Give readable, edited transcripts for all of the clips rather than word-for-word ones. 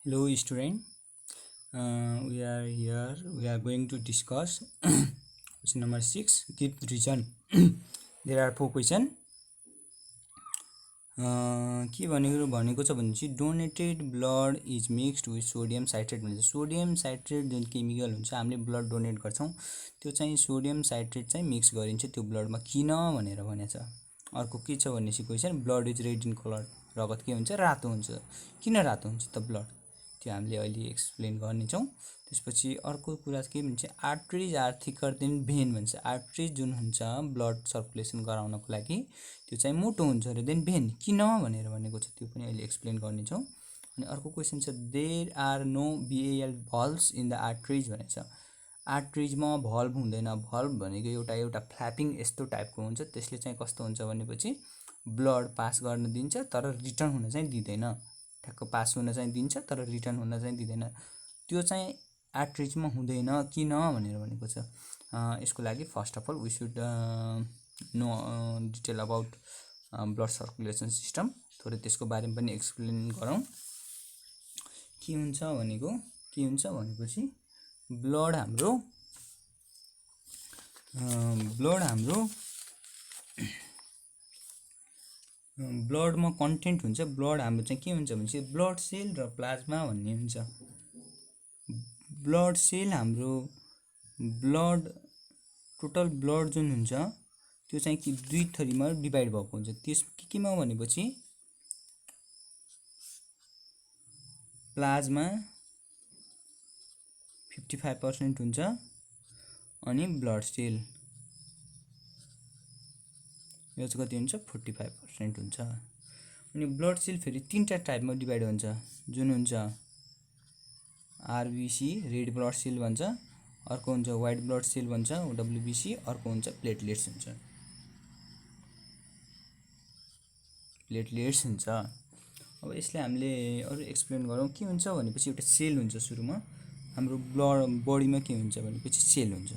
Hello, student. We are here. We are going to discuss question number 6. Give reason. There are 4 questions. के भनेको छ भने चाहिँ donated blood is mixed with sodium citrate भन्छ। Sodium citrate जुन chemical हुन्छ हामीले ब्लड डोनेट गर्छौँ त्यो चाहिँ सोडियम साइट्रेट चाहिँ मिक्स गरिन्छ त्यो ब्लडमा। किन भनेर भनेछ। अर्को के छ भनेपछि question blood is red in colour, रगत के हुन्छ रातो हुन्छ। किन रातो हुन्छ त ब्लड, त्यो हामीले अहिले एक्सप्लेन गर्नेछौँ। त्यसपछि अर्को कुरा के भन्छ arteries are thicker than van भन्छ। आर्टरिज जुन हुन्छ ब्लड सर्कुलेसन गराउनको लागि त्यो चाहिँ मोटो हुन्छ र देन भेन किन भनेर भनेको छ त्यो पनि अहिले एक्सप्लेन गर्नेछौँ। अनि अर्को क्वेसन छ देयर आर नो बिएल भल्भ्स इन द आर्टरिज भनेछ। आर्टरिजमा भल्भ हुँदैन। भल्भ भनेको एउटा फ्ल्यापिङ यस्तो टाइपको हुन्छ, त्यसले चाहिँ कस्तो हुन्छ भनेपछि ब्लड पास गर्न दिन्छ तर रिटर्न हुन चाहिँ दिँदैन। ठ्याक्क पास हुन चाहिँ दिन्छ तर रिटर्न हुन चाहिँ दिँदैन। त्यो चाहिँ आर्टरिजमा हुँदैन। किन भनेर भनेको छ। यसको लागि first of all we should know detail about blood circulation system. थोरै त्यसको बारेमा पनि एक्सप्लेन गरौँ। के हुन्छ भनेपछि ब्लड हाम्रो ब्लडमा कन्टेन्ट हुन्छ। ब्लड हाम्रो चाहिँ के हुन्छ भने चाहिँ ब्लड सेल र प्लाज्मा भन्ने हुन्छ। ब्लड सेल हाम्रो ब्लड टोटल ब्लड जुन हुन्छ त्यो चाहिँ कि दुई थरीमा डिभाइड भएको हुन्छ। त्यस केमा भनेपछि प्लाज्मा 55% हुन्छ अनि ब्लड सेल यो चाहिँ कति हुन्छ 45% हुन्छ। अनि ब्लड सेल फेरि तीनटा टाइपमा डिभाइड हुन्छ जुन हुन्छ आरबिसी रेड ब्लड सेल भन्छ, अर्को हुन्छ व्हाइट ब्लड सेल भन्छ डब्ल्युबिसी, अर्को हुन्छ प्लेटलेट्स हुन्छ। अब यसले हामीले अरु एक्सप्लेन गरौँ। के हुन्छ भनेपछि एउटा सेल हुन्छ। सुरुमा हाम्रो ब्लड बडीमा के हुन्छ भनेपछि सेल हुन्छ।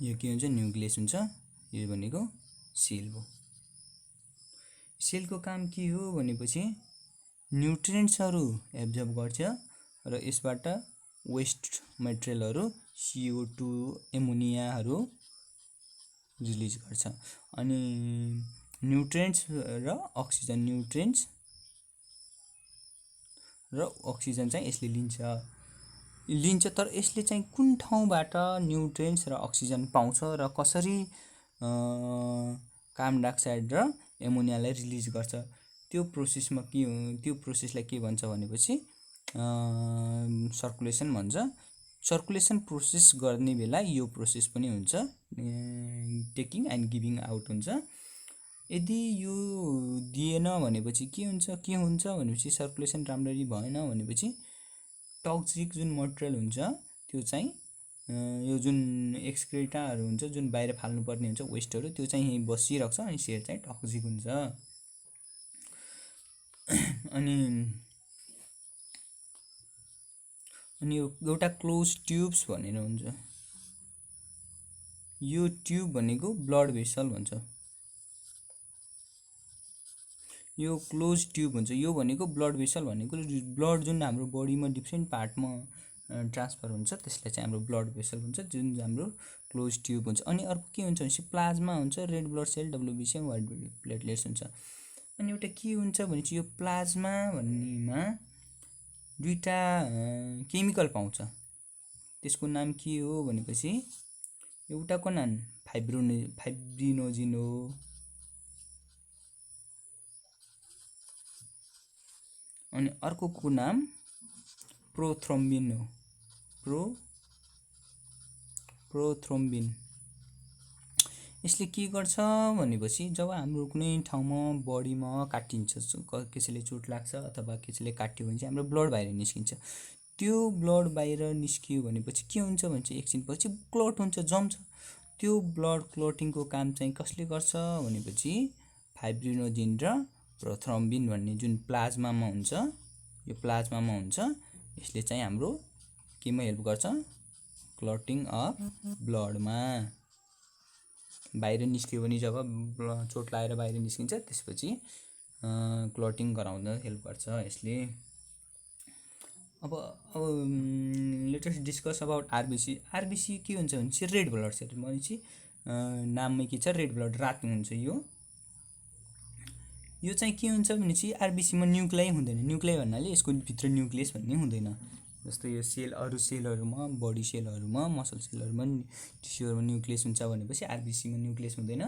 यो के हुन्छ न्युक्लियस हुन्छ। यो भनेको सेल हो। सेलको काम के हो भनेपछि न्युट्रिएन्ट्सहरु एब्जर्ब गर्छ र यसबाट वेस्ट मटेरियलहरु CO2 एमोनियाहरु रिलिज गर्छ। अनि न्युट्रिएन्ट्स र अक्सिजन चाहिँ यसले लिन्छ तर यसले चाहिँ कुन ठाउँबाट न्युट्रिएन्ट्स र अक्सिजन पाउँछ र कसरी कार्बन डाइअक्साइड र एमोनियालाई रिलिज गर्छ त्यो प्रोसेसलाई के भन्छ भनेपछि सर्कुलेसन भन्छ। सर्कुलेसन प्रोसेस गर्ने बेला यो प्रोसेस पनि हुन्छ टेकिङ एन्ड गिभिङ आउट हुन्छ। यदि यो दिएन भनेपछि के हुन्छ भनेपछि सर्कुलेसन राम्ररी भएन भनेपछि टक्सिक जुन मटेरियल हुन्छ त्यो चाहिँ यो जुन एक्सक्रिटाहरु हुन्छ जुन बाहिर फाल्नु पर्ने हुन्छ वेस्टहरु त्यो चाहिँ यही बसिराख्छ अनि सेल चाहिँ टक्सिक हुन्छ। अनि एउटा क्लोज ट्युब्स भनेर हुन्छ। यो ट्युब भनेको ब्लड भेसल भन्छ। यो क्लोज ट्युब हुन्छ। यो भनेको ब्लड भेसल भनेको ब्लड जुन हाम्रो बडीमा डिफ्रेन्ट पार्टमा ट्रान्सफर हुन्छ त्यसलाई चाहिँ हाम्रो ब्लड भेसल भन्छ जुन हाम्रो क्लोज ट्युब हुन्छ। अनि अर्को के हुन्छ भनेपछि प्लाज्मा हुन्छ, red blood cell WBC white platelets हुन्छ। अनि एउटा के हुन्छ भनेपछि यो प्लाज्मा भन्नेमा दुईटा केमिकल पाउँछ। त्यसको नाम के हो भनेपछि एउटाको नाम फाइब्रिनोजिन हो अनि अर्कोको नाम प्रोथ्रोम्बिन हो। प्रोथ्रोम्बिन यसले के गर्छ भनेपछि जब हाम्रो कुनै ठाउँमा बडीमा काटिन्छ, कसैले चोट लाग्छ अथवा कसैले काट्यो भने चाहिँ हाम्रो ब्लड बाहिर निस्किन्छ। त्यो ब्लड बाहिर निस्कियो भनेपछि के हुन्छ भने चाहिँ एकछिनपछि क्लट हुन्छ, जम्छ। त्यो ब्लड क्लटिङको काम चाहिँ कसले गर्छ भनेपछि फाइब्रिनोजिन र प्रोथ्रोम्बिन भन्ने जुन प्लाज्मामा हुन्छ, यो प्लाज्मामा हुन्छ। यसले चाहिँ हाम्रो केमा हेल्प गर्छ क्लटिङ अफ ब्लडमा। बाहिर निस्कियो भने जब चोट लागेर बाहिर निस्किन्छ त्यसपछि क्लटिङ गराउन हेल्प गर्छ यसले। Late us discuss about RBC. RBC के हुन्छ भने चाहिँ रेड ब्लड सेल भनेपछि नाममै के छ, रेड ब्लड, रातो हुन्छ। यो चाहिँ के हुन्छ भने चाहिँ आरबिसीमा न्युक्लियाइ हुँदैन। न्युक्लियाइ भन्नाले यसको भित्र न्युक्लियस भन्ने हुँदैन। जस्तो यो सेल, अरू सेलहरूमा, बडी सेलहरूमा, मसल सेलहरूमा, टिस्युहरूमा न्युक्लियस हुन्छ भनेपछि आरबिसीमा न्युक्लियस हुँदैन।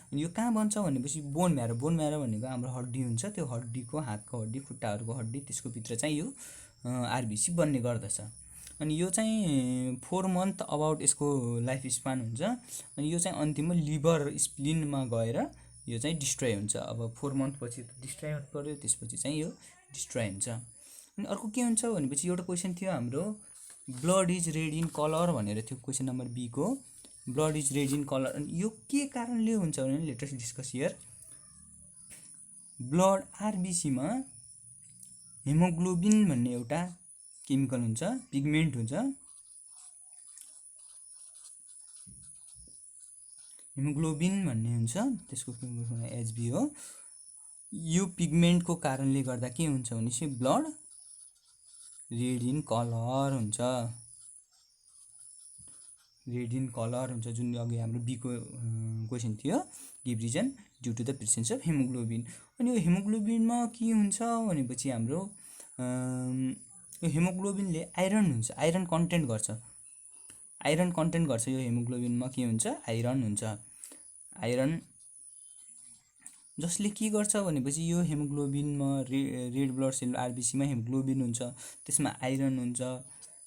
अनि यो कहाँ बन्छ भनेपछि बोन म्यारो। बोन म्यारो भनेको हाम्रो हड्डी हुन्छ, त्यो हड्डीको, हातको हड्डी, खुट्टाहरूको हड्डी, त्यसको भित्र चाहिँ यो आरबिसी बन्ने गर्दछ। अनि यो चाहिँ 4 मन्थ अबाउट यसको लाइफ स्पान हुन्छ। अनि यो चाहिँ अन्तिममा लिभर, स्प्लिनमा गएर यो चाहिँ डिस्ट्रोय हुन्छ। अब 4 मन्थ पछि डिस्ट्रोय पर्यो, त्यसपछि चाहिँ यो डिस्ट्रोय हुन्छ। अनि अर्को के हुन्छ भनेपछि एउटा क्वेसन थियो हाम्रो, blood is red in colour भनेर थियो, क्वेसन नम्बर बी को, blood is red in colour. अनि यो के कारणले हुन्छ भने let us discuss here. Blood आरबिसीमा हेमोग्लोबिन भन्ने एउटा केमिकल हुन्छ, पिगमेन्ट हुन्छ। हेमोग्लोबिन भन्ने हुन्छ, त्यसको केमिकल एचबी हो। यो पिगमेन्टको कारणले गर्दा के हुन्छ भनेपछि ब्लड रेड इन कलर हुन्छ। रेड इन कलर हुन्छ, जुन अघि हाम्रो बीको क्वेसन थियो, give reason due to the presence of haemoglobin. अनि यो हेमोग्लोबिनमा के हुन्छ भनेपछि हाम्रो यो हेमोग्लोबिनले आइरन हुन्छ, आइरन कन्टेन्ट गर्छ, आइरन कन्टेन्ट गर्छ। यो हेमोग्लोबिनमा के हुन्छ, आइरन हुन्छ। आइरन जसले के गर्छ भनेपछि यो हेमोग्लोबिनमा रेड ब्लड सेल आरबिसीमा हेमोग्लोबिन हुन्छ, त्यसमा आइरन हुन्छ।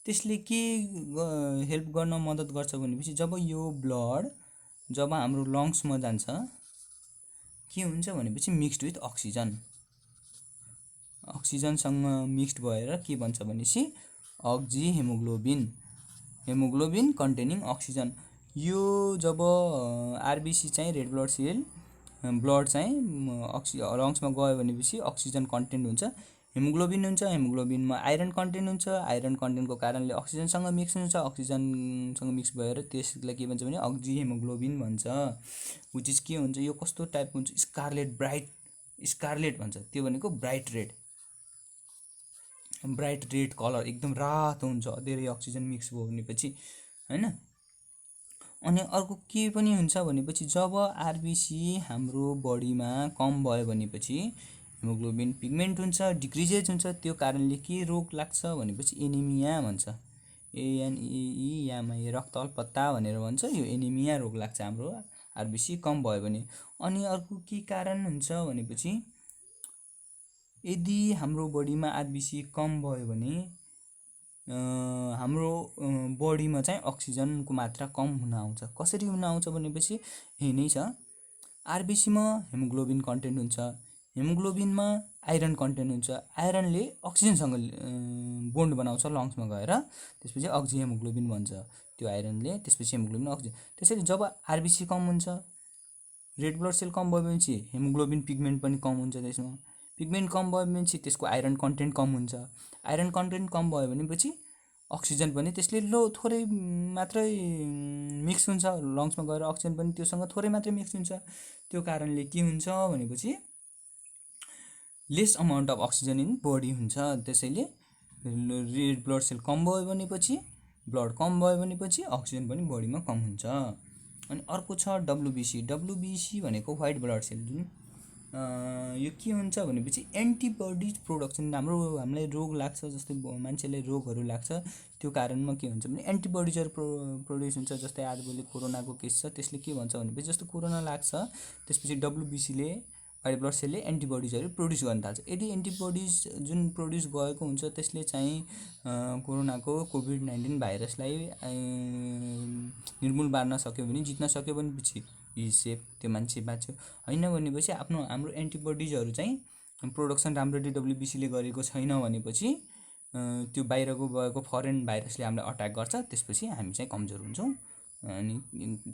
त्यसले के हेल्प गर्न मद्दत गर्छ भनेपछि जब यो ब्लड जब हाम्रो लङ्समा जान्छ के हुन्छ भनेपछि मिक्स्ड विथ अक्सिजन, अक्सिजनसँग मिक्स्ड भएर के बन्छ भनेपछि अक्जी हेमोग्लोबिन, हेमोग्लोबिन कन्टेनिङ अक्सिजन। यो जब आरबिसी चाहिँ रेड ब्लड सेल ब्लड चाहिँ लङ्समा गयो भनेपछि अक्सिजन कन्टेन्ट हुन्छ, हेमोग्लोबिन हुन्छ, हेमोग्लोबिनमा आइरन कन्टेन्ट हुन्छ, आइरन कन्टेन्टको कारणले अक्सिजनसँग मिक्स हुन्छ, अक्सिजनसँग मिक्स भएर त्यसलाई के भन्छ भने अक्जी हेमोग्लोबिन भन्छ। विच इज के हुन्छ, यो कस्तो टाइपको हुन्छ, स्कारलेट, ब्राइट स्कारलेट भन्छ, त्यो भनेको bright red, bright red colour, एकदम रातो हुन्छ धेरै अक्सिजन मिक्स भयो भनेपछि, हैन। अनि अर्को के पनि हुन्छ भनेपछि जब आरबिसी हाम्रो बडीमा कम भयो भनेपछि हेमोग्लोबिन पिगमेन्ट हुन्छ, डिक्रिजेज हुन्छ, त्यो कारणले के रोग लाग्छ भनेपछि एनिमिया भन्छ, एएनएई रक्त अल्पत्ता भनेर भन्छ। यो एनिमिया रोग लाग्छ हाम्रो आरबिसी कम भयो भने। अनि अर्को के कारण हुन्छ भनेपछि यदि हाम्रो बडीमा आरबिसी कम भयो भने हाम्रो बडीमा चाहिँ अक्सिजनको मात्रा कम हुन आउँछ। कसरी हुन आउँछ भनेपछि यही नै छ, आरबिसीमा हेमोग्लोबिन कन्टेन्ट हुन्छ, हेमोग्लोबिनमा आइरन कन्टेन्ट हुन्छ, आइरनले अक्सिजनसँग बोन्ड बनाउँछ लङ्समा गएर, त्यसपछि अक्जी हेमोग्लोबिन भन्छ त्यो आइरनले, त्यसपछि हेमोग्लोबिन अक्सिजन। त्यसरी जब आरबिसी कम हुन्छ, रेड ब्लड सेल कम भयो भनेपछि हेमोग्लोबिन पिगमेन्ट पनि कम हुन्छ, त्यसमा पिगमेन्ट कम भयो भनेपछि त्यसको आइरन कन्टेन्ट कम हुन्छ, आइरन कन्टेन्ट कम भयो भनेपछि अक्सिजन पनि त्यसले थोरै मात्रै मिक्स हुन्छ लङ्समा गएर, अक्सिजन पनि त्योसँग थोरै मात्रै मिक्स हुन्छ। त्यो कारणले के हुन्छ भनेपछि less amount of oxygen in body हुन्छ। त्यसैले रेड ब्लड सेल कम भयो भनेपछि, ब्लड कम भयो भनेपछि अक्सिजन पनि बडीमा कम हुन्छ। अनि अर्को छ डब्लुबिसी। डब्लुबिसी भनेको व्हाइट ब्लड सेल, जुन यो के हुन्छ भनेपछि एन्टिबडिज प्रोडक्सन, हामीलाई रोग लाग्छ, जस्तै मान्छेलाई रोगहरू लाग्छ, त्यो कारणमा के हुन्छ भने एन्टिबडिजहरू प्रोड्युस हुन्छ। जस्तै आजभोलि कोरोनाको केस छ, त्यसले के भन्छ भनेपछि जस्तो कोरोना लाग्छ, त्यसपछि डब्लुबिसीले, व्हाइट ब्लड सेलले एन्टिबडिजहरू प्रोड्युस गर्न थाल्छ। यदि एन्टिबडिज जुन प्रोड्युस गएको हुन्छ त्यसले चाहिँ कोरोनाको कोभिड-19 भाइरसलाई निर्मूल पार्न सक्यो भने, जित्न सक्यो भनेपछि सेफ, त्यो मान्छे बाँच्यो। हैन भनेपछि हाम्रो एन्टिबडिजहरू चाहिँ प्रोडक्सन राम्ररी डब्लुबिसीले गरेको छैन भनेपछि त्यो बाहिरको गएको फरेन भाइरसले हामीलाई अट्याक गर्छ, त्यसपछि हामी चाहिँ कमजोर हुन्छौँ। अनि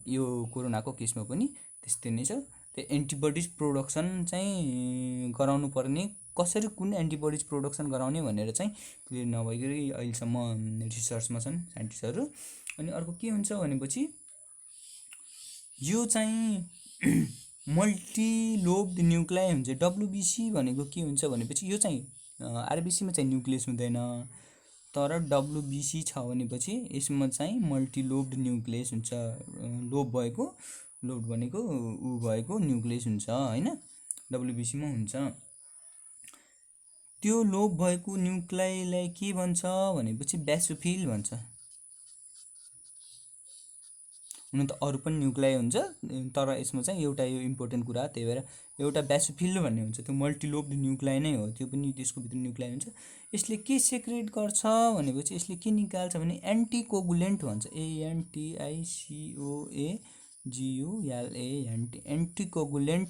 यो कोरोनाको केसमा पनि त्यस्तै नै छ। त्यो एन्टिबडिज प्रोडक्सन चाहिँ गराउनु पर्ने, कसरी कुन एन्टिबडिज प्रोडक्सन गराउने भनेर चाहिँ क्लियर नभइकरी अहिलेसम्म रिसर्चमा छन् साइन्टिस्टहरू। अनि अर्को के हुन्छ भनेपछि यो चाहिँ मल्टिलोब्ड न्युक्लियाइ हुन्छ। डब्लुबिसी भनेको के हुन्छ भनेपछि यो चाहिँ आरबिसीमा चाहिँ न्युक्लियस हुँदैन, तर डब्लुबिसी छ भनेपछि यसमा चाहिँ मल्टिलोब्ड न्युक्लियस हुन्छ। लोब भएको, लोब्ड भनेको उ भएको न्युक्लियस हुन्छ हैन, डब्लुबिसीमा हुन्छ। त्यो लोब भएको न्युक्लियसलाई के भन्छ भनेपछि बेसोफिल भन्छ। हुन त अरू पनि न्युक्लिय हुन्छ, तर यसमा चाहिँ एउटा यो इम्पोर्टेन्ट कुरा, त्यही भएर एउटा बेसोफिल भन्ने हुन्छ। त्यो मल्टिलोब्ड न्युक्लिय नै हो, त्यो पनि त्यसको भित्र न्युक्लिय हुन्छ। यसले के सेक्रेट गर्छ भनेपछि यसले के निकाल्छ भने एन्टिकोगुलेन्ट भन्छ। एन्टिकोगुलेन्ट, एन्टिकोगुलेन्ट,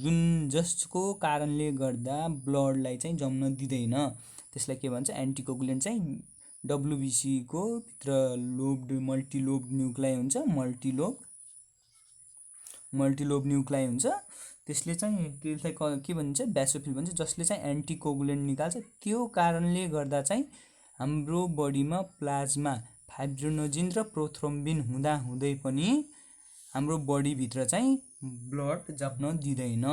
जुन जसको कारणले गर्दा ब्लडलाई चाहिँ जम्न दिँदैन, त्यसलाई के भन्छ एन्टिकोगुलेन्ट। चाहिँ डब्लुबिसी को भित्र लोब्ड मल्टिलोब्ड न्युक्लिय हुन्छ, मल्टिलोब न्युक्लिय हुन्छ। त्यसले चाहिँ त्यसलाई के भन्छ बेसोफिल भन्छ, जसले चाहिँ एन्टिकोगुलेन्ट निकाल्छ। त्यो कारणले गर्दा चाहिँ हाम्रो बडीमा प्लाज्मा, फाइब्रिनोजिन र प्रोथ्रोम्बिन हुँदा हुँदै पनि हाम्रो बडी भित्र चाहिँ ब्लड जम्न दिँदैन।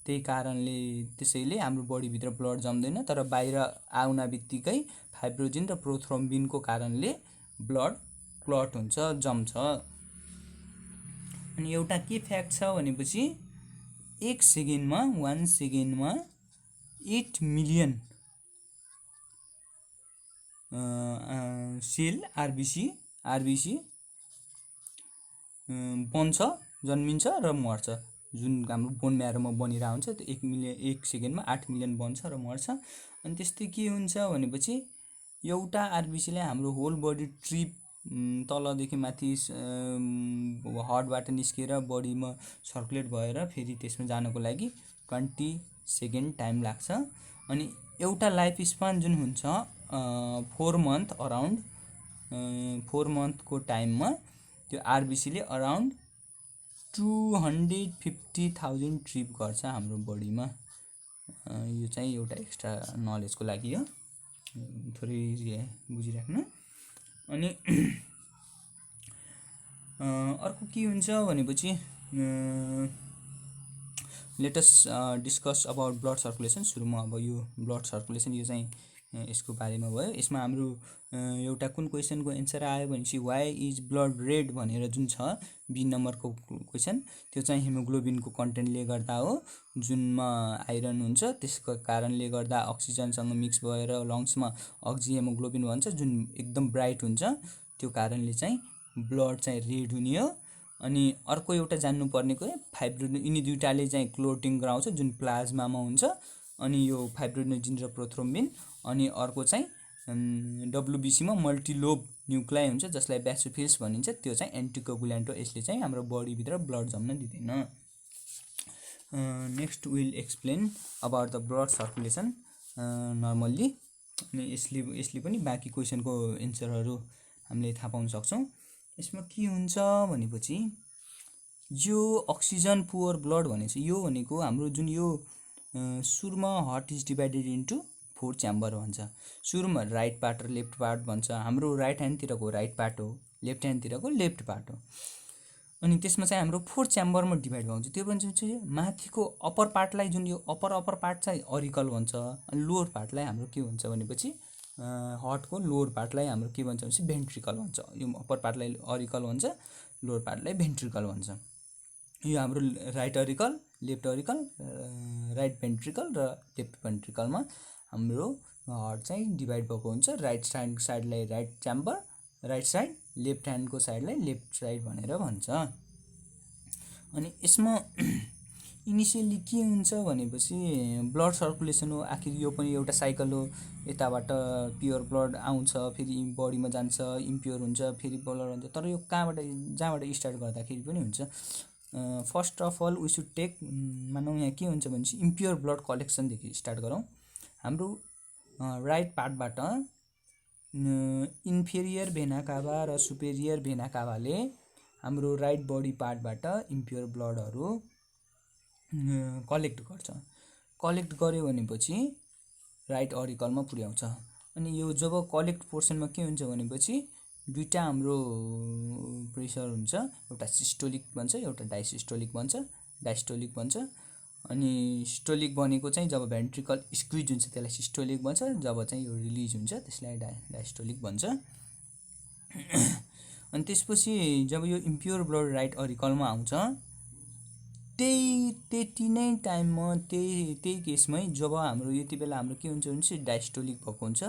त्यही कारणले त्यसैले हाम्रो बडी भित्र ब्लड जम्दैन, तर बाहिर आउन बित्तिकै फाइब्रोजिन र प्रोथ्रोम्बिनको कारणले ब्लड क्लट हुन्छ, जम्छ। अनि एउटा के फ्याक्ट छ भनेपछि 1 सेकेन्डमा 8 मिलियन सेल आरबिसी बन्छ, जन्मिन्छ र मर्छ। जुन हाम्रो बोन म्यारोमा बनिरहेको हुन्छ त्यो 1 सेकेन्डमा 8 मिलियन बन्छ र मर्छ। अनि त्यस्तै के हुन्छ भनेपछि एउटा आरबिसीले हाम्रो होल बडी ट्रिप तलदेखि माथि हार्टबाट निस्केर बडीमा सर्कुलेट भएर फेरि त्यसमा जानको लागि 20 सेकेन्ड टाइम लाग्छ। अनि एउटा लाइफ स्पान जुन हुन्छ 4 मन्थ, अराउन्ड 4 मन्थको टाइममा त्यो आरबिसीले अराउन्ड 250,000 ट्रिप गर्छ हाम्रो बडीमा। यो चाहिँ एउटा एक्स्ट्रा नलेजको लागि हो, थोरै बुझिराख्नु। अनि अर्को के हुन्छ भनेपछि late us discuss about blood circulation. सुरुमा अब यो ब्लड सर्कुलेसन यो चाहिँ यसको बारेमा भयो। यसमा हाम्रो एउटा कुन क्वेसनको एन्सर आयो भनेपछि वाइ इज ब्लड रेड भनेर जुन छ बी नम्बरको क्वेसन, त्यो चाहिँ हिमोग्लोबिनको कन्टेन्टले गर्दा हो, जुनमा आइरन हुन्छ। त्यसको कारणले गर्दा अक्सिजनसँग मिक्स भएर लङ्समा अक्सी हिमोग्लोबिन भन्छ, जुन एकदम ब्राइट हुन्छ। त्यो कारणले चाहिँ ब्लड चाहिँ रेड हुने हो। अनि अर्को एउटा जान्नुपर्ने कुरा फाइब्रिनोजिन, यिनी दुईटाले चाहिँ क्लोटिङ गराउँछ जुन प्लाज्मामा हुन्छ। अनि यो फाइब्रिनोजिन र प्रोथ्रोम्बिन। अनि अर्को चाहिँ डब्लुबिसीमा मल्टिलोब न्युक्लिय हुन्छ जसलाई बेसोफिल्स भनिन्छ, त्यो चाहिँ एन्टिकोगुलेन्ट हो। यसले चाहिँ हाम्रो बडीभित्र ब्लड जम्न दिँदैन। Next will explain about the blood circulation normally. अनि यसले पनि बाँकी क्वेसनको एन्सरहरू हामीले थाहा पाउन सक्छौँ। यसमा के हुन्छ भनेपछि यो अक्सिजन पुवर ब्लड भनेपछि यो भनेको हाम्रो जुन यो सुरुमा heart is divided into 4 chamber भन्छ। सुरुमा राइट पार्ट र लेफ्ट पार्ट भन्छ। हाम्रो राइट ह्यान्डतिरको राइट पार्ट हो, लेफ्ट ह्यान्डतिरको लेफ्ट पार्ट हो। अनि त्यसमा चाहिँ हाम्रो 4 च्याम्बरमा डिभाइड हुन्छ। त्यो भन्छ चाहिँ माथिको अप्पर पार्टलाई, जुन यो अप्पर पार्ट चाहिँ अरिकल भन्छ। अनि लोअर पार्टलाई हाम्रो के भन्छ भनेपछि हार्टको लोअर पार्टलाई हाम्रो के भन्छ भनेपछि भेन्ट्रिकल भन्छ। यो अप्पर पार्टलाई अरिकल भन्छ, लोअर पार्टलाई भेन्ट्रिकल भन्छ। यो हाम्रो right auricle, left auricle, right ventricle र लेफ्ट भेन्ट्रिकलमा हाम्रो हार्ट चाहिँ डिभाइड भएको हुन्छ। राइट साइडलाई right chamber, right side, left ह्यान्डको साइडलाई लेफ्ट साइड भनेर भन्छ। अनि यसमा इनिसियली के हुन्छ भनेपछि ब्लड सर्कुलेसन हो। आखिर यो पनि एउटा साइकल हो। यताबाट प्योर ब्लड आउँछ, फेरि बडीमा जान्छ, इम्प्योर हुन्छ, फेरि ब्लड हुन्छ। तर यो जहाँबाट स्टार्ट गर्दाखेरि पनि हुन्छ। First of all we should take, मानौँ यहाँ के हुन्छ भनेपछि इम्प्योर ब्लड कलेक्सनदेखि स्टार्ट गरौँ। हाम्रो राइट पार्टबाट इन्फेरियर भेना काभा र सुपेरियर भेना काभाले हाम्रो राइट बडी पार्टबाट इम्प्योर ब्लडहरू कलेक्ट गर्छ। कलेक्ट गर्यो भनेपछि राइट अरिकलमा पुर्याउँछ। अनि यो जब कलेक्ट पोर्सनमा के हुन्छ भनेपछि दुईटा हाम्रो प्रेसर हुन्छ, एउटा सिस्टोलिक भन्छ, एउटा डायसिस्टोलिक भन्छ। अनि सिस्टोलिक भनेको चाहिँ जब भेन्ट्रिकल स्क्विज हुन्छ त्यसलाई सिस्टोलिक भन्छ, जब चाहिँ यो रिलिज हुन्छ त्यसलाई डायस्टोलिक भन्छ। अनि त्यसपछि जब यो इम्प्योर ब्लड राइट अरिकलमा आउँछ त्यति नै टाइममा त्यही केसमै जब हाम्रो यति बेला हाम्रो के हुन्छ भने डायस्टोलिक भएको हुन्छ,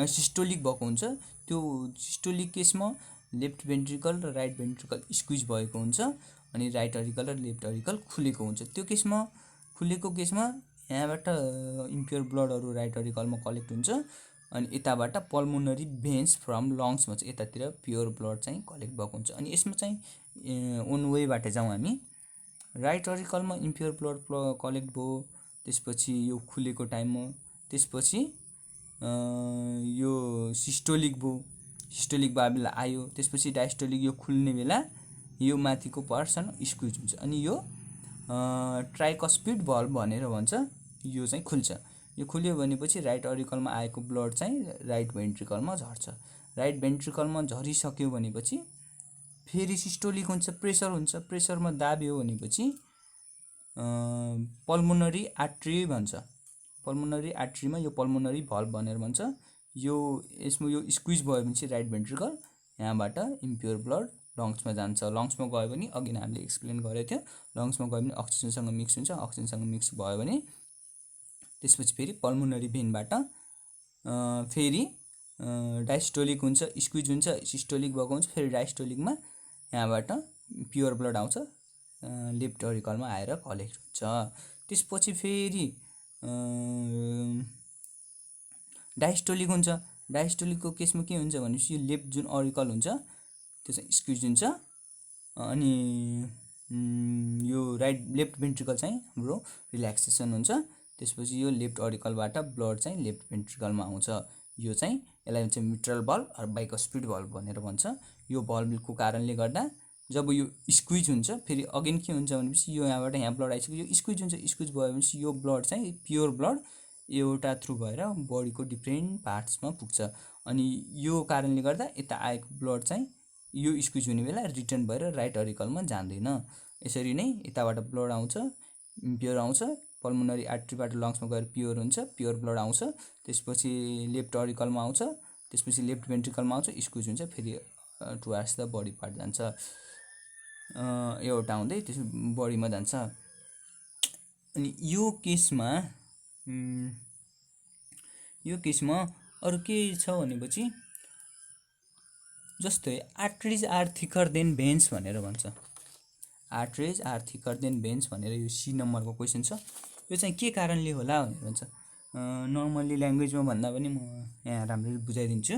सिस्टोलिक भएको हुन्छ। त्यो सिस्टोलिक केसमा लेफ्ट भेन्ट्रिकल र राइट भेन्ट्रिकल स्क्विज भएको हुन्छ अनि राइट अरिकल र लेफ्ट अरिकल खुलेको हुन्छ। त्यो केसमा खुलेको केसमा यहाँबाट इम्प्योर ब्लडहरू राइट अरिकलमा कलेक्ट हुन्छ अनि यताबाट पल्मोनरी भेन्स फ्रम लङ्समा चाहिँ यतातिर प्योर ब्लड चाहिँ कलेक्ट भएको हुन्छ। अनि यसमा चाहिँ ओन वेबाट जाउँ हामी। राइट अरिकलमा इम्प्योर ब्लड कलेक्ट भयो, त्यसपछि यो खुलेको टाइममा, त्यसपछि यो सिस्टोलिक भयो, सिस्टोलिक भए बेला आयो, त्यसपछि डायस्टोलिक यो खुल्ने बेला यो माथिको पर्सन स्क्विज हुन्छ अनि यो ट्राइकस्पिड भल्भ भनेर भन्छ, यो चाहिँ खुल्छ। यो खुल्यो भनेपछि राइट अरिकलमा आएको ब्लड चाहिँ राइट भेन्ट्रिकलमा झर्छ। राइट भेन्ट्रिकलमा झरिसक्यो भनेपछि फेरि सिस्टोलिक हुन्छ, प्रेसर हुन्छ, प्रेसरमा दाब्यो भनेपछि पल्मोनरी आर्ट्री भन्छ। पल्मोनरी आर्ट्रीमा यो पल्मोनरी भल्भ भनेर भन्छ। यो यसमा यो स्क्विज भयो भने चाहिँ राइट भेन्ट्रिकल यहाँबाट इम्प्योर ब्लड लङ्समा जान्छ। लङ्समा गयो भने अघि नै हामीले एक्सप्लेन गरेको थियो, लङ्समा गयो भने अक्सिजनसँग मिक्स हुन्छ, अक्सिजनसँग मिक्स भयो भने त्यसपछि फेरि पल्मोनरी भेनबाट फेरि डायस्टोलिक हुन्छ, स्क्विज हुन्छ, सिस्टोलिक भएको हुन्छ, फेरि डायस्टोलिकमा यहाँबाट प्योर ब्लड आउँछ, लेफ्ट अरिकलमा आएर कलेक्ट हुन्छ। त्यसपछि फेरि डायस्टोलिक हुन्छ। डायस्टोलिकको केसमा के हुन्छ भनेपछि यो लेफ्ट जुन अरिकल हुन्छ त्यो चाहिँ स्क्विज हुन्छ अनि यो लेफ्ट भेन्ट्रिकल चाहिँ हाम्रो रिल्याक्सेसन हुन्छ। त्यसपछि यो लेफ्ट अरिकलबाट ब्लड चाहिँ लेफ्ट भेन्ट्रिकलमा आउँछ। यो चाहिँ यसलाई भन्छ mitral valve or bicuspid valve भनेर भन्छ। यो भल्भको कारणले गर्दा जब यो स्क्विज हुन्छ फेरि अगेन के हुन्छ भनेपछि यो यहाँबाट यहाँ ब्लड आइसक्यो, यो स्क्विज हुन्छ, स्क्विज भयो भनेपछि यो ब्लड चाहिँ प्योर ब्लड एउटा थ्रु भएर बडीको डिफ्रेन्ट पार्ट्समा पुग्छ अनि यो कारणले गर्दा यता आएको ब्लड चाहिँ यो स्क्विज हुने बेला रिटर्न भएर राइट अरिकलमा जाँदैन। यसरी नै यताबाट ब्लड आउँछ, प्योर आउँछ, पल्मोनरी आर्ट्रीबाट लङ्समा गएर प्योर हुन्छ, प्योर ब्लड आउँछ, त्यसपछि लेफ्ट अरिकलमा आउँछ, त्यसपछि लेफ्ट भेन्ट्रिकलमा आउँछ, स्क्विज हुन्छ, फेरि टुवार्ड्स द बडी पार्ट जान्छ, एउटा हुँदै त्यस बडीमा जान्छ। अनि यो केसमा अरू के छ भनेपछि जस्तै arteries are thicker than veins भनेर भन्छ। Arteries are thicker than veins भनेर यो सी नम्बरको क्वेसन छ। यो चाहिँ के कारणले होला भनेर भन्छ। नर्मल्ली ल्याङ्ग्वेजमा भन्दा पनि म यहाँ राम्ररी बुझाइदिन्छु।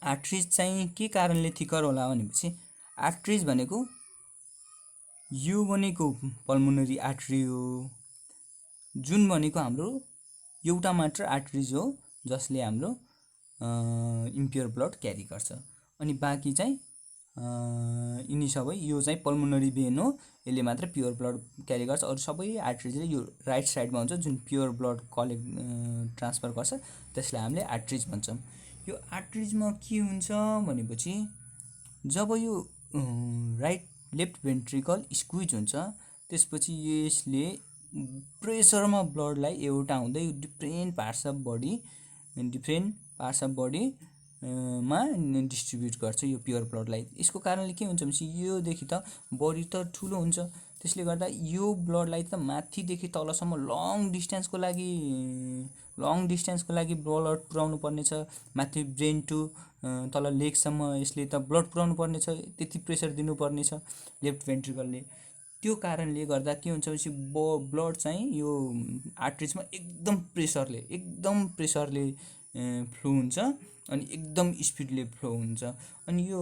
आर्टरिज चाहिँ के कारणले थिकर होला भनेपछि आर्टरिज भनेको यो भनेको पल्मोनरी आर्टरी हो, जुन भनेको हाम्रो एउटा मात्र आर्टरिज हो जसले हाम्रो इम्प्योर ब्लड क्यारी गर्छ अनि बाँकी चाहिँ यिनी सबै यो चाहिँ पल्मोनरी भेन हो, यसले मात्र प्योर ब्लड क्यारी गर्छ। अरू सबै आर्टरिजले यो राइट साइडमा हुन्छ जुन प्योर ब्लड ट्रान्सफर गर्छ त्यसलाई हामीले आर्टरिज भन्छौँ। यो आर्टरिजमा के हुन्छ भनेपछि जब यो लेफ्ट भेन्ट्रिकल स्क्विज हुन्छ त्यसपछि यसले प्रेसरमा ब्लडलाई एउटा हुँदै डिफ्रेन्ट पार्ट्स अफ बडीमा डिस्ट्रिब्युट गर्छ यो प्योर ब्लडलाई। यसको कारणले के हुन्छ भनेपछि योदेखि त बडी त ठुलो हुन्छ, त्यसले गर्दा यो ब्लडलाई त माथिदेखि तलसम्म लङ डिस्टेन्सको लागि ब्लड पुर्याउनु पर्नेछ, माथि ब्रेन टु तल लेगसम्म यसले त ब्लड पुर्याउनु पर्नेछ, त्यति प्रेसर दिनुपर्नेछ लेफ्ट भेन्ट्रिकलले। त्यो कारणले गर्दा के हुन्छ भनेपछि ब्लड चाहिँ यो आर्टरिजमा एकदम प्रेसरले फ्लो हुन्छ अनि एकदम स्पिडले फ्लो हुन्छ। अनि यो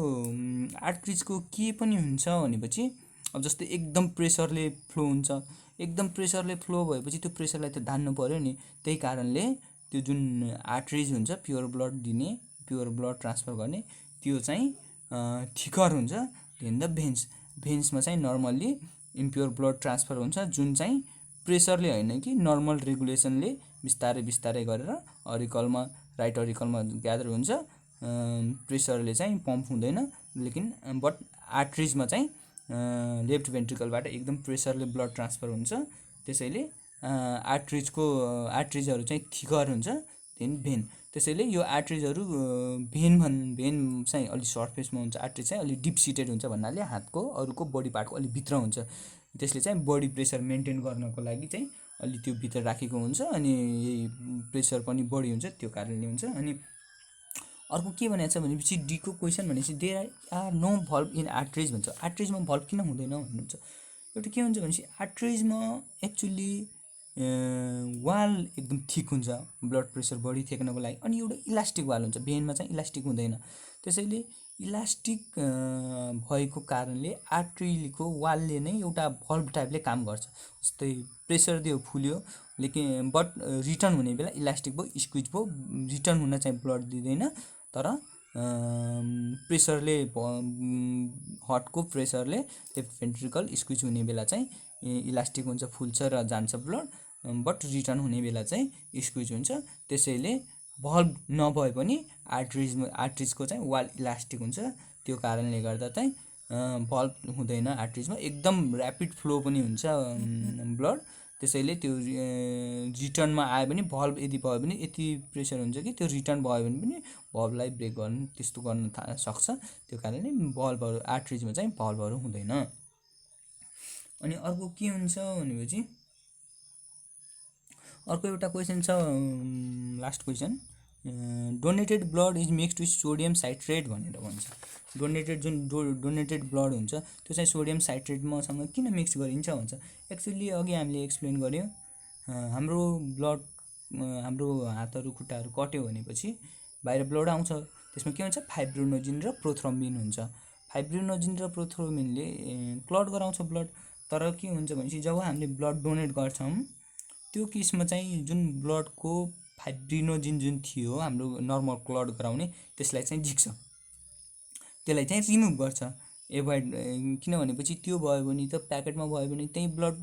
आर्टरिजको के पनि हुन्छ भनेपछि अब जस्तै एकदम प्रेसरले फ्लो हुन्छ, एकदम प्रेसरले फ्लो भएपछि त्यो प्रेसरलाई त धान्नु पर्यो नि, त्यही कारणले त्यो जुन आर्टरिज हुन्छ प्योर ब्लड दिने, प्योर ब्लड ट्रान्सफर गर्ने त्यो चाहिँ थिकर हुन्छ देन द भेन्समा चाहिँ नर्मल्ली इम्प्योर ब्लड ट्रान्सफर हुन्छ जुन चाहिँ प्रेसरले होइन कि नर्मल रेगुलेसनले बिस्तारै गरेर राइट अरिकलमा ग्यादर हुन्छ, प्रेसरले चाहिँ पम्प हुँदैन। लेकिन बट आर्टरिजमा चाहिँ लेफ्ट भेन्ट्रिकलबाट एकदम प्रेसरले ब्लड ट्रान्सफर हुन्छ। त्यसैले आर्ट्रिजहरू चाहिँ थिकर हुन्छ देन भेन। त्यसैले यो आर्ट्रिजहरू भेन चाहिँ अलि सर्फेसमा हुन्छ, आर्ट्रिज चाहिँ अलि डिप सिटेड हुन्छ भन्नाले हातको अरूको बडी पार्टको अलि भित्र हुन्छ। त्यसले चाहिँ बडी प्रेसर मेन्टेन गर्नको लागि चाहिँ अलि त्यो भित्र राखेको हुन्छ अनि यही प्रेसर पनि बढी हुन्छ, त्यो कारणले हुन्छ। अनि अर्को के भनेको छ भनेपछि डीको क्वेसन भनेपछि there are no valve in arteries भन्छ। आर्ट्रिजमा भल्भ किन हुँदैन भन्नुहुन्छ। एउटा के हुन्छ भनेपछि आर्ट्रिजमा एक्चुअली वाल एकदम थिक हुन्छ ब्लड प्रेसर बढी थेक्नको लागि, अनि एउटा इलास्टिक वाल हुन्छ। भेनमा चाहिँ इलास्टिक हुँदैन। त्यसैले इलास्टिक भएको कारणले आर्ट्रीको वालले नै एउटा भल्भ टाइपले काम गर्छ। जस्तै प्रेसर दियो फुल्यो, लेकिन बट रिटर्न हुने बेला इलास्टिक भयो, स्क्विज भयो, रिटर्न हुन चाहिँ ब्लड दिँदैन। तर प्रेसरले हार्टको प्रेसरले लेफ्ट भेन्ट्रिकल स्क्विज हुने बेला चाहिँ इलास्टिक हुन्छ, फुल्छ र जान्छ ब्लड, बट रिटर्न हुने बेला चाहिँ स्क्विज हुन्छ। त्यसैले भल्भ नभए पनि आर्ट्रिजको चाहिँ वाल इलास्टिक हुन्छ। त्यो कारणले गर्दा चाहिँ भल्भ हुँदैन आर्ट्रिजमा, एकदम ऱ्यापिड फ्लो पनि हुन्छ ब्लड। त्यसैले त्यो रिटर्नमा आयो भने भल्भ यदि भयो भने यति प्रेसर हुन्छ कि त्यो रिटर्न भयो भने पनि भल्भलाई ब्रेक गर्नु त्यस्तो गर्न सक्छ। त्यो कारणले भल्भहरू आर्ट्रिजमा चाहिँ भल्भहरू हुँदैन। अनि अर्को के हुन्छ भनेपछि अर्को एउटा क्वेसन छ, last question, donated blood is mixed with sodium citrate भनेर भन्छ। डोनेटेड ब्लड हुन्छ त्यो चाहिँ सोडियम साइट्रेटसँग किन मिक्स गरिन्छ भन्छ। एक्चुअली अघि हामीले एक्सप्लेन गर्यौँ, हाम्रो ब्लड हाम्रो हातहरू खुट्टाहरू कट्यो भनेपछि बाहिर ब्लड आउँछ। त्यसमा के हुन्छ, फाइब्रिनोजिन र प्रोथ्रोम्बिन हुन्छ। फाइब्रिनोजिन र प्रोथ्रोम्बिनले क्लट गराउँछ ब्लड। तर के हुन्छ भनेपछि जब हामीले ब्लड डोनेट गर्छौँ त्यो केसमा चाहिँ जुन ब्लडको फाइब्रिनोजिन जुन थियो हाम्रो नर्मल क्लट गराउने, त्यसलाई चाहिँ झिक्छ, त्यसलाई चाहिँ रिमुभ गर्छ, एभोइड। किनभनेपछि त्यो भयो भने त प्याकेटमा भयो भने त्यही ब्लड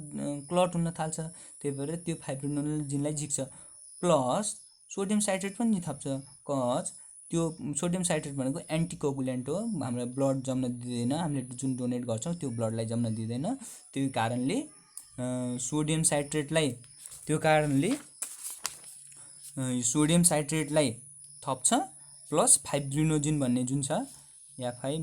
क्लट हुन थाल्छ, त्यही भएर त्यो फाइब्रिनोजिनलाई झिक्छ। प्लस सोडियम साइट्रेट पनि थप्छ, कज त्यो सोडियम साइट्रेट भनेको एन्टिकोगुलेन्ट हो, हाम्रो ब्लड जम्न दिँदैन, हामीले जुन डोनेट गर्छौँ त्यो ब्लडलाई जम्न दिँदैन। त्यो कारणले सोडियम साइट्रेटलाई थप्छ। प्लस फाइब्रिनोजिन भन्ने जुन छ FIBROGEN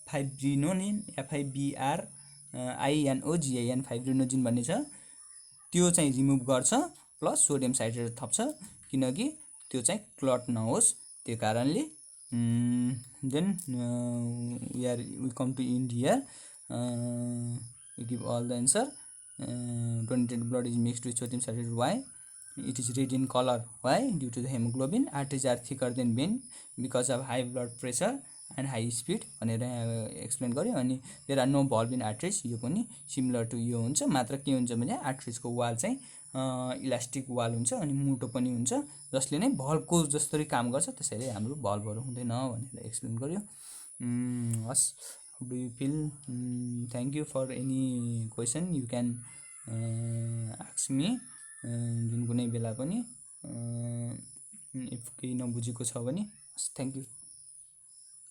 FIBRINOGEN फाइब्रिनोजिन भन्ने छ, त्यो चाहिँ रिमुभ गर्छ। प्लस सोडियम साइट्रेट थप्छ किनकि त्यो चाहिँ क्लट नहोस्, त्यो कारणले। Then we come to end here, we give all the answer. Donated blood is mixed with sodium citrate. Why? It is red in color. Why? Due to the hemoglobin. Arteries are thicker than vein because of high blood pressure and high speed भनेर explain गर्यो। अनि there are no valve in arteries, यो पनि similar to यो हुन्छ। मात्र के हुन्छ भने आर्ट्रिजको वाल चाहिँ इलास्टिक वाल हुन्छ अनि मोटो पनि हुन्छ, जसले नै भल्भको जस्तरी काम गर्छ। त्यसैले हाम्रो भल्भहरू हुँदैन भनेर एक्सप्लेन गर्यो। हस्, do you feel? Thank you for any question you can ask me जुन कुनै बेला पनि इफ केही नबुझेको छ भने। Thank you.